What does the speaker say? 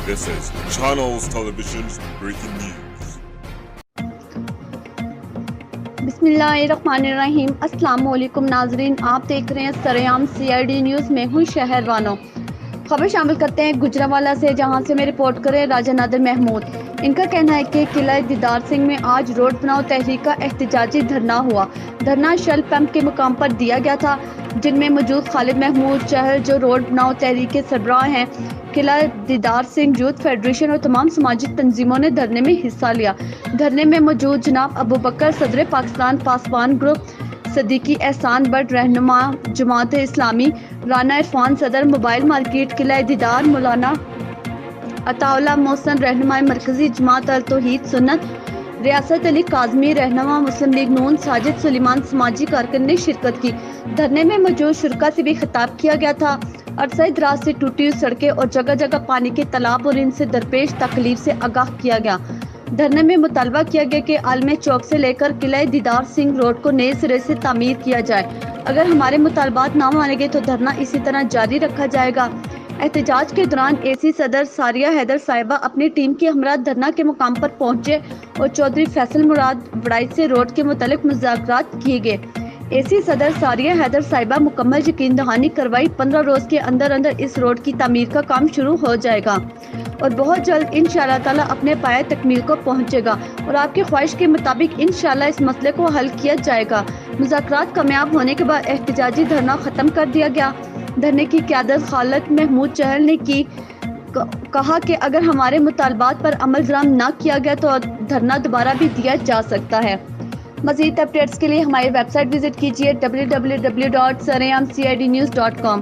This is Channels Television's breaking news. बिस्मिल्लाहिर्रहमानिर्रहीम। अस्सलाम वालेकुम नाजरीन, आप देख रहे हैं सरेआम CID न्यूज़ में हूँ शहरवानो। खबर शामिल करते हैं गुजरांवाला से, जहां से में रिपोर्ट करें राजा नादिर महमूद। इनका कहना है कि किला दीदार सिंह में आज रोड बनाओ तहरीक का एहतजाजी धरना हुआ। धरना शेल पंप के मुकाम पर दिया गया था, जिनमें मौजूद खालिद महमूद चहल जो रोड बनाओ तहरीक के सरबराह हैं, किला दीदार सिंह यूथ फेडरेशन और तमाम समाजी तंजीमों ने धरने में हिस्सा लिया। धरने में मौजूद जनाब अबू बकर सदर पाकिस्तान पासवान ग्रुप, सदीकी एहसान बट रहनुमा जमात इस्लामी, राना इरफान सदर मोबाइल मार्केट किला दीदार, मौलाना अताउल्लाह मोहसन रहनुमा मरकजी जमात अल तौहीद सुन्नत, रियासत अली काजमी रहनुमा मुस्लिम लीग नून, साजिद सुलेमान समाजी कारकुन ने शिरकत की। धरने में मौजूद शुरका से भी खिताब किया गया था। अरसे दराज से टूटी हुई सड़कें और जगह जगह पानी के तालाब और इनसे दरपेश तकलीफ से आगाह किया गया। धरने में मुतालबा किया गया कि आलमे चौक से लेकर किला दीदार सिंह रोड को नए सिरे से तामीर किया जाए। अगर हमारे मुतालबात ना माने गए तो धरना इसी तरह जारी रखा जाएगा। एहतजाज के दौरान AC सदर सारिया हैदर साहिबा अपनी टीम के हमरा धरना के मुकाम पर पहुंचे और चौधरी फैसल मुराद वड़ाई से रोड के मुतालिक मुज़ाकरात किए गए। AC सदर सारिया हैदर साहिबा मुकम्मल यकीन दहानी करवाई। 15 रोज के अंदर अंदर इस रोड की तामीर का काम शुरू हो जाएगा और बहुत जल्द इंशाअल्लाह ताला अपने पाए तकमील को पहुंचेगा और आपकी ख्वाहिश के मुताबिक इंशाअल्लाह इस मसले को हल किया जाएगा। मुज़ाकरात कामयाब होने के बाद एहतजाजी धरना ख़त्म कर दिया गया। धरने की क़यादत खालिद महमूद चहल ने की। कहा कि अगर हमारे मुतालबात पर अमल दरामद न किया गया तो धरना दोबारा भी दिया जा सकता है। मज़ीद अपडेट्स के लिए हमारी वेबसाइट विजिट कीजिए www.sareamcidnews.com।